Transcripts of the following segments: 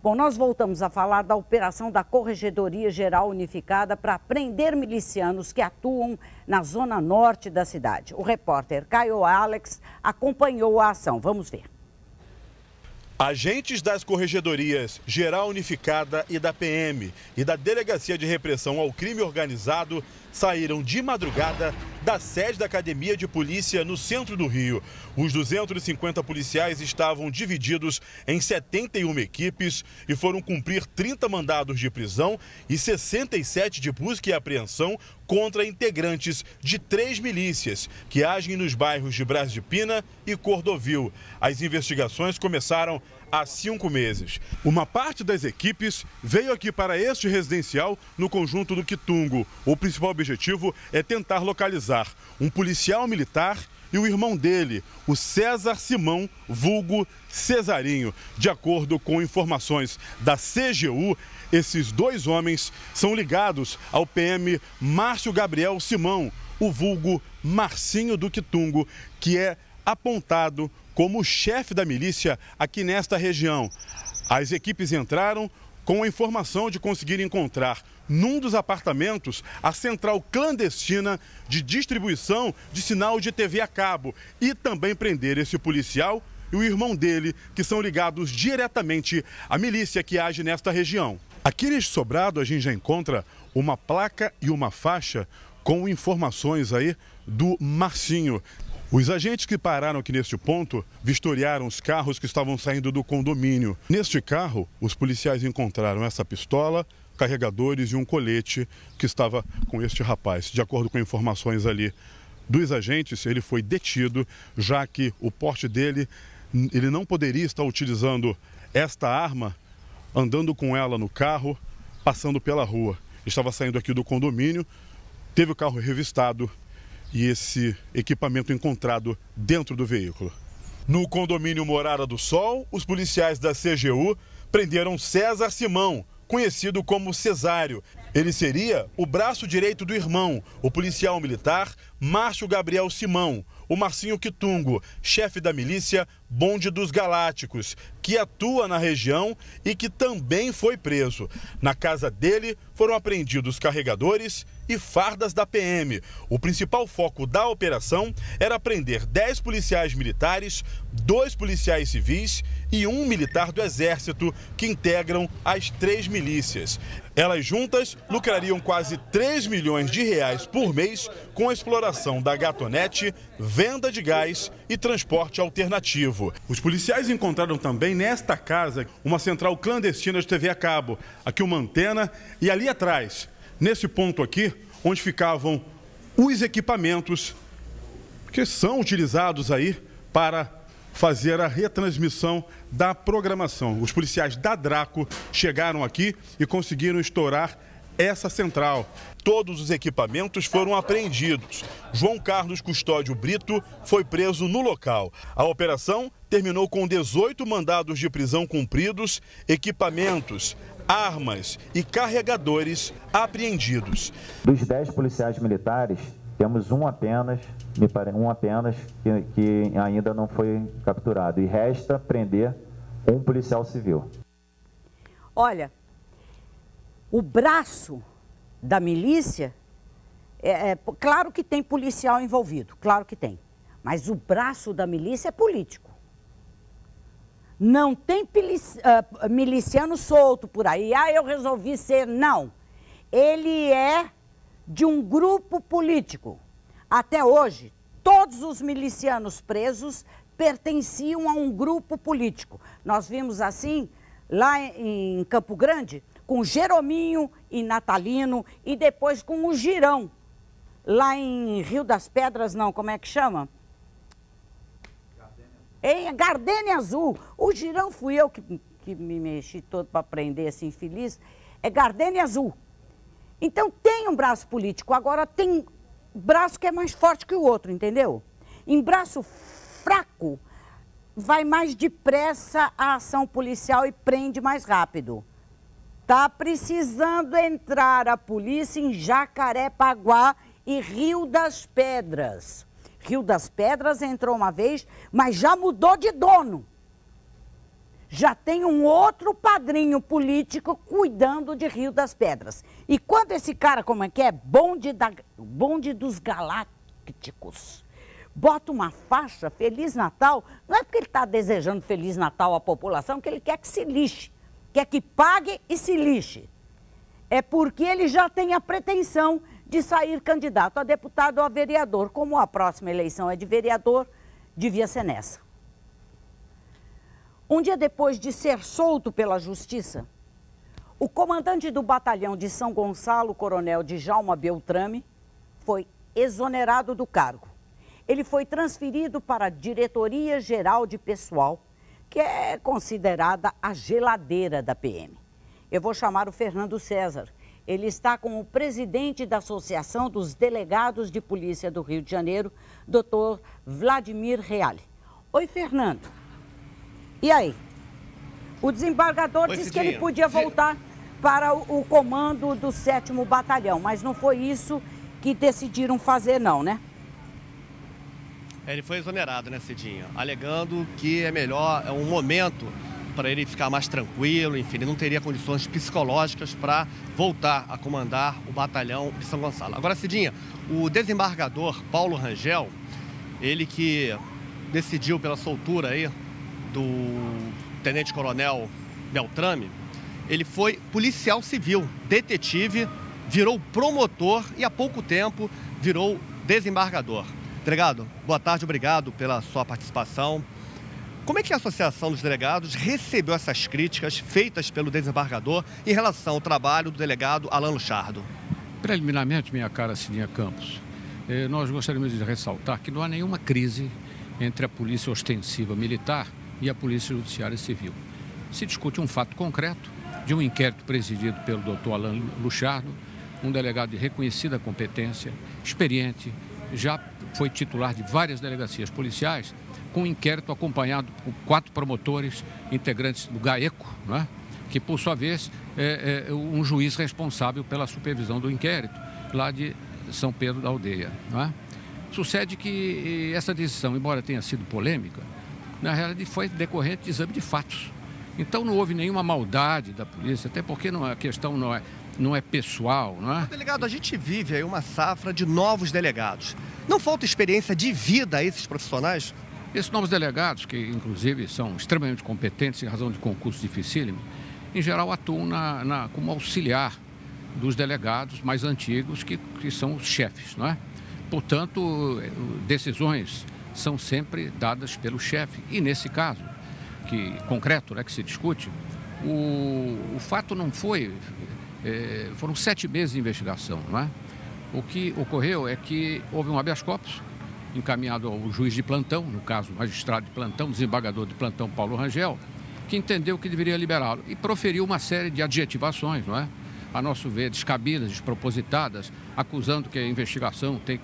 Bom, nós voltamos a falar da operação da Corregedoria Geral Unificada para prender milicianos que atuam na zona norte da cidade. O repórter Caio Alex acompanhou a ação. Vamos ver. Agentes das Corregedorias Geral Unificada e da PM e da Delegacia de Repressão ao Crime Organizado saíram de madrugada da sede da Academia de Polícia no centro do Rio. Os 250 policiais estavam divididos em 71 equipes e foram cumprir 30 mandados de prisão e 67 de busca e apreensão contra integrantes de 3 milícias que agem nos bairros de Brás de Pina e Cordovil. As investigações começaram há 5 meses. Uma parte das equipes veio aqui para este residencial no conjunto do Quitungo. O principal objetivo é tentar localizar um policial militar e o irmão dele, o César Simão, vulgo Cesarinho. De acordo com informações da CGU, esses 2 homens são ligados ao PM Márcio Gabriel Simão, o vulgo Marcinho do Quitungo, que é apontado como o chefe da milícia aqui nesta região. As equipes entraram com a informação de conseguir encontrar num dos apartamentos a central clandestina de distribuição de sinal de TV a cabo e também prender esse policial e o irmão dele, que são ligados diretamente à milícia que age nesta região. Aqui neste sobrado a gente já encontra uma placa e uma faixa com informações aí do Marcinho. Os agentes que pararam aqui neste ponto vistoriaram os carros que estavam saindo do condomínio. Neste carro, os policiais encontraram essa pistola, carregadores e um colete que estava com este rapaz. De acordo com informações ali dos agentes, ele foi detido, já que o porte dele, ele não poderia estar utilizando esta arma, andando com ela no carro, passando pela rua. Estava saindo aqui do condomínio, teve o carro revistado e esse equipamento encontrado dentro do veículo. No condomínio Morada do Sol, os policiais da CGU prenderam César Simão, conhecido como Cesário. Ele seria o braço direito do irmão, o policial militar Márcio Gabriel Simão, o Marcinho Quitungo, chefe da milícia Bonde dos Galácticos, que atua na região e que também foi preso. Na casa dele foram apreendidos carregadores e fardas da PM. O principal foco da operação era prender 10 policiais militares, 2 policiais civis e 1 militar do Exército que integram as 3 milícias. Elas juntas lucrariam quase 3 milhões de reais por mês com a exploração da gatonete, venda de gás e transporte alternativo. Os policiais encontraram também nesta casa uma central clandestina de TV a cabo, aqui uma antena e ali atrás, nesse ponto aqui, onde ficavam os equipamentos que são utilizados aí para fazer a retransmissão da programação. Os policiais da Draco chegaram aqui e conseguiram estourar essa central. Todos os equipamentos foram apreendidos. João Carlos Custódio Brito foi preso no local. A operação terminou com 18 mandados de prisão cumpridos, equipamentos, armas e carregadores apreendidos. Dos 10 policiais militares, temos um apenas que ainda não foi capturado e resta prender um policial civil. Olha, o braço da milícia, claro que tem policial envolvido, claro que tem, mas o braço da milícia é político. Não tem miliciano solto por aí, eu resolvi ser, não. Ele é de um grupo político. Até hoje, todos os milicianos presos pertenciam a um grupo político. Nós vimos assim, lá em Campo Grande, com Jerominho e Natalino, e depois com o Girão, lá em Rio das Pedras, não, como é que chama? Em Gardênia Azul. O Girão fui eu que me mexi todo para prender esse infeliz. É Gardênia Azul. Então tem um braço político, agora tem braço que é mais forte que o outro, entendeu? Em braço fraco, vai mais depressa a ação policial e prende mais rápido. Tá precisando entrar a polícia em Jacarepaguá e Rio das Pedras. Rio das Pedras entrou uma vez, mas já mudou de dono. já tem um outro padrinho político cuidando de Rio das Pedras. E quando esse cara, como é que é? Bonde dos Galácticos, bota uma faixa, Feliz Natal, não é porque ele está desejando Feliz Natal à população, que ele quer que se lixe, quer que pague e se lixe. É porque ele já tem a pretensão de sair candidato a deputado ou a vereador. Como a próxima eleição é de vereador, devia ser nessa. Um dia depois de ser solto pela justiça, o comandante do batalhão de São Gonçalo, coronel Djalma Beltrame, foi exonerado do cargo. Ele foi transferido para a Diretoria Geral de Pessoal, que é considerada a geladeira da PM. Eu vou chamar o Fernando César. Ele está com o presidente da Associação dos Delegados de Polícia do Rio de Janeiro, Dr. Vladimir Reale. Oi, Fernando. E aí? O desembargador disse que ele podia voltar para o comando do 7º Batalhão, mas não foi isso que decidiram fazer não, né? Ele foi exonerado, né, Cidinha? Alegando que é melhor, é um momento para ele ficar mais tranquilo, enfim, ele não teria condições psicológicas para voltar a comandar o batalhão de São Gonçalo. Agora, Cidinha, o desembargador Paulo Rangel, ele que decidiu pela soltura aí do tenente-coronel Beltrame, ele foi policial civil, detetive, virou promotor e há pouco tempo virou desembargador. Delegado, boa tarde, obrigado pela sua participação. Como é que a Associação dos Delegados recebeu essas críticas feitas pelo desembargador em relação ao trabalho do delegado Alan Luchardo? Preliminarmente, minha cara Cidinha Campos, nós gostaríamos de ressaltar que não há nenhuma crise entre a Polícia Ostensiva Militar e a Polícia Judiciária Civil. Se discute um fato concreto de um inquérito presidido pelo doutor Alan Luchardo, um delegado de reconhecida competência, experiente, já foi titular de várias delegacias policiais, com um inquérito acompanhado por 4 promotores integrantes do GAECO, né? Que, por sua vez, é um juiz responsável pela supervisão do inquérito, lá de São Pedro da Aldeia. Né? Sucede que essa decisão, embora tenha sido polêmica, na realidade foi decorrente de exame de fatos. Então não houve nenhuma maldade da polícia, até porque a questão não é pessoal, não é? Delegado, a gente vive aí uma safra de novos delegados. Não falta experiência de vida a esses profissionais? Esses novos delegados, que inclusive são extremamente competentes em razão de concurso dificílimo, em geral atuam como auxiliar dos delegados mais antigos, que são os chefes, não é? Portanto, decisões são sempre dadas pelo chefe. E nesse caso, concreto, né, que se discute, o fato não foi... foram 7 meses de investigação, não é? O que ocorreu é que houve um habeas corpus encaminhado ao juiz de plantão, no caso, magistrado de plantão, desembargador de plantão Paulo Rangel, que entendeu que deveria liberá-lo e proferiu uma série de adjetivações, não é? A nosso ver, descabidas, despropositadas, acusando que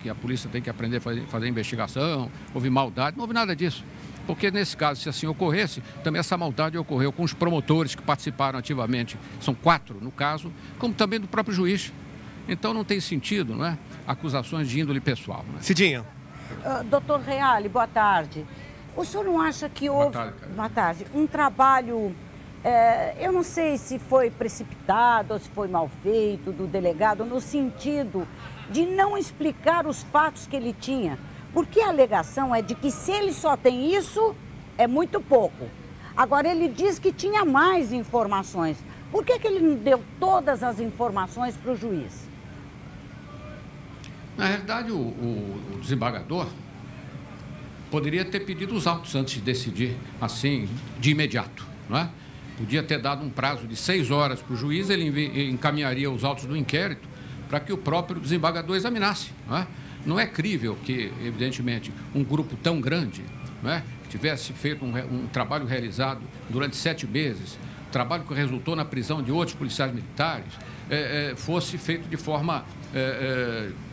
a polícia tem que aprender a fazer investigação, houve maldade, não houve nada disso. Porque nesse caso, se assim ocorresse, também essa maldade ocorreu com os promotores que participaram ativamente, são 4 no caso, como também do próprio juiz. Então não tem sentido, não é? Acusações de índole pessoal. Não é? Cidinha. Doutor Reale, boa tarde. O senhor não acha que houve, boa tarde, um trabalho, eu não sei se foi precipitado ou se foi mal feito do delegado, no sentido de não explicar os fatos que ele tinha? Porque a alegação é de que se ele só tem isso, é muito pouco. Agora, ele diz que tinha mais informações. Por que ele não deu todas as informações para o juiz? Na realidade, o desembargador poderia ter pedido os autos antes de decidir, assim, de imediato, não é? Podia ter dado um prazo de 6 horas para o juiz, ele encaminharia os autos do inquérito para que o próprio desembargador examinasse, não é? Não é crível que, evidentemente, um grupo tão grande, não é, que tivesse feito um trabalho realizado durante 7 meses, trabalho que resultou na prisão de outros policiais militares, fosse feito de forma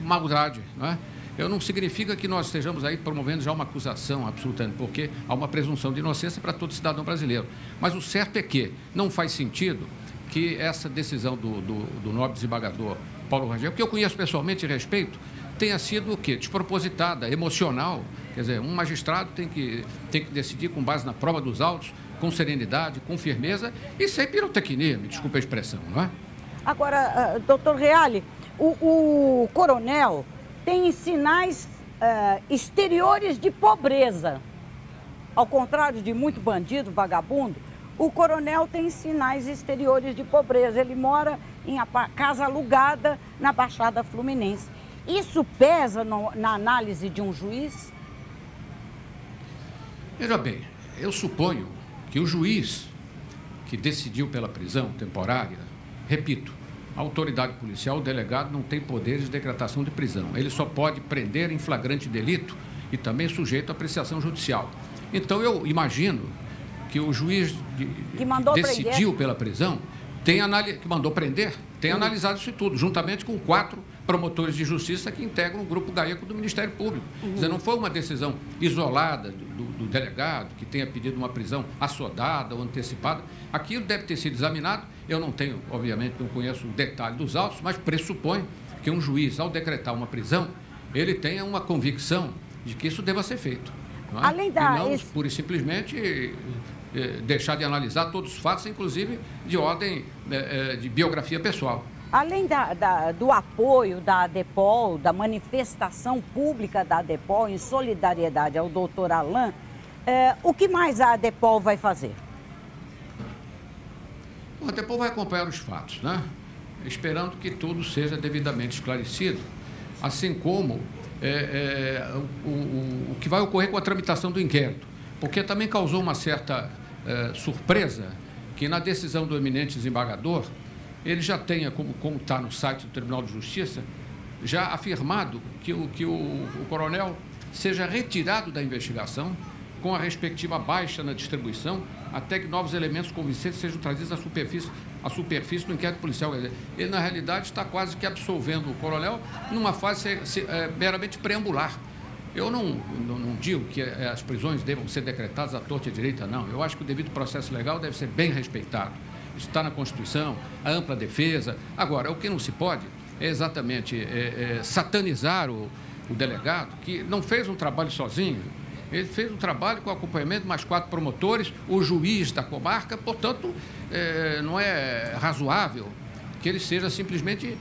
maldade, não é? Não significa que nós estejamos aí promovendo já uma acusação absolutamente, porque há uma presunção de inocência para todo cidadão brasileiro. Mas o certo é que não faz sentido que essa decisão do nobre desembargador Paulo Rangel, que eu conheço pessoalmente e respeito, tenha sido o quê? Despropositada, emocional. Quer dizer, um magistrado tem que decidir com base na prova dos autos, com serenidade, com firmeza e sem pirotecnia, me desculpe a expressão, não é? Agora, doutor Reale, o coronel tem sinais exteriores de pobreza. Ao contrário de muito bandido, vagabundo, o coronel tem sinais exteriores de pobreza. Ele mora em casa alugada na Baixada Fluminense. Isso pesa na análise de um juiz? Veja bem, eu suponho que o juiz que decidiu pela prisão temporária, repito, a autoridade policial, o delegado, não tem poderes de decretação de prisão. Ele só pode prender em flagrante delito e também sujeito à apreciação judicial. Então, eu imagino que o juiz que decidiu pela prisão, que mandou prender, tem analisado isso tudo, juntamente com 4 promotores de justiça que integram o grupo GAECO do Ministério Público. Quer dizer, não foi uma decisão isolada do delegado, que tenha pedido uma prisão assodada ou antecipada. Aquilo deve ter sido examinado. Eu não tenho, obviamente, não conheço o detalhe dos autos, mas pressuponho que um juiz, ao decretar uma prisão, ele tenha uma convicção de que isso deva ser feito. Não é? Além da... E não, pura e simplesmente, deixar de analisar todos os fatos, inclusive de ordem de biografia pessoal. Além do apoio da ADEPOL, da manifestação pública da ADEPOL em solidariedade ao doutor Alain, o que mais a ADEPOL vai fazer? A ADEPOL vai acompanhar os fatos, né? Esperando que tudo seja devidamente esclarecido, assim como o que vai ocorrer com a tramitação do inquérito, porque também causou uma certa surpresa que na decisão do eminente desembargador ele já tenha, como está no site do Tribunal de Justiça, já afirmado que o coronel seja retirado da investigação com a respectiva baixa na distribuição, até que novos elementos convincentes sejam trazidos à superfície do inquérito policial. Quer dizer, ele, na realidade, está quase que absolvendo o coronel numa fase meramente preambular. Eu não digo que as prisões devam ser decretadas à torta e à direita, não. Eu acho que o devido processo legal deve ser bem respeitado. Isso está na Constituição, a ampla defesa. Agora, o que não se pode é exatamente satanizar o delegado, que não fez um trabalho sozinho. Ele fez um trabalho com acompanhamento de mais 4 promotores, o juiz da comarca, portanto, não é razoável que ele seja simplesmente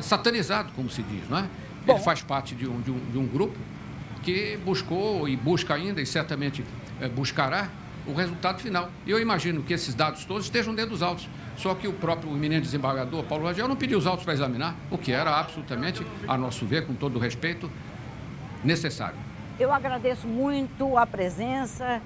satanizado, como se diz, não é? Ele faz parte de um grupo que buscou e busca ainda, e certamente buscará, o resultado final. E eu imagino que esses dados todos estejam dentro dos autos. Só que o próprio eminente desembargador, Paulo Rangel, não pediu os autos para examinar, o que era absolutamente, a nosso ver, com todo o respeito, necessário. Eu agradeço muito a presença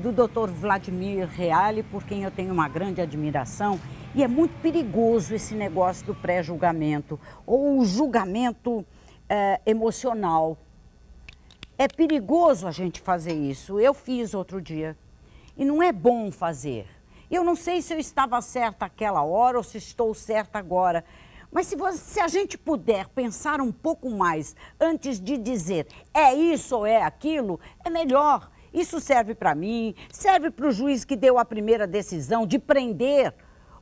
do doutor Vladimir Reale, por quem eu tenho uma grande admiração. E é muito perigoso esse negócio do pré-julgamento ou o julgamento emocional. É perigoso a gente fazer isso. Eu fiz outro dia e não é bom fazer. Eu não sei se eu estava certa aquela hora ou se estou certa agora. Mas se a gente puder pensar um pouco mais antes de dizer é isso ou é aquilo, é melhor. Isso serve para mim, serve para o juiz que deu a primeira decisão de prender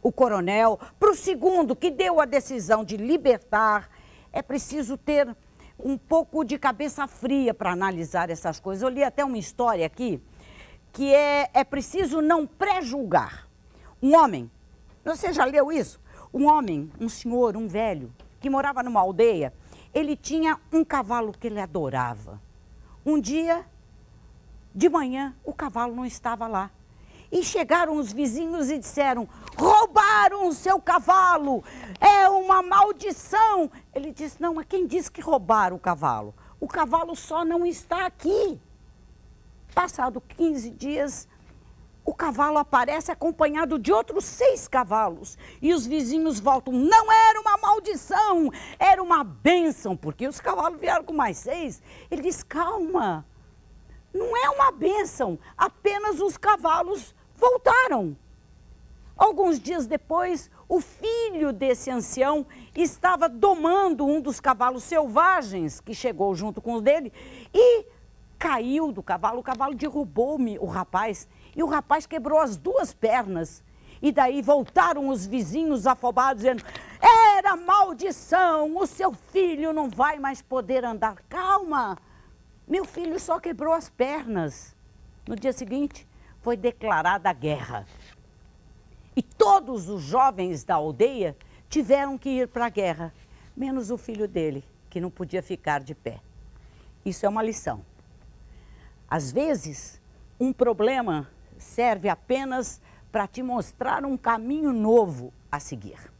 o coronel, para o segundo que deu a decisão de libertar. É preciso ter um pouco de cabeça fria para analisar essas coisas. Eu li até uma história aqui que é preciso não pré-julgar. Um homem, você já leu isso? Um homem, um senhor, um velho, que morava numa aldeia, ele tinha um cavalo que ele adorava. Um dia, de manhã, o cavalo não estava lá. E chegaram os vizinhos e disseram, roubaram o seu cavalo, é uma maldição. Ele disse, não, mas quem disse que roubaram o cavalo? O cavalo só não está aqui. Passado 15 dias, o cavalo aparece acompanhado de outros 6 cavalos. E os vizinhos voltam, não era uma maldição, era uma bênção, porque os cavalos vieram com mais 6. Ele diz, calma, não é uma bênção, apenas os cavalos voltaram. Alguns dias depois, o filho desse ancião estava domando um dos cavalos selvagens que chegou junto com os dele e caiu do cavalo. O cavalo derrubou o rapaz e o rapaz quebrou as 2 pernas. E daí voltaram os vizinhos afobados dizendo, era maldição, o seu filho não vai mais poder andar. Calma, meu filho só quebrou as pernas. No dia seguinte, foi declarada a guerra. E todos os jovens da aldeia tiveram que ir para a guerra, menos o filho dele, que não podia ficar de pé. Isso é uma lição. Às vezes, um problema serve apenas para te mostrar um caminho novo a seguir.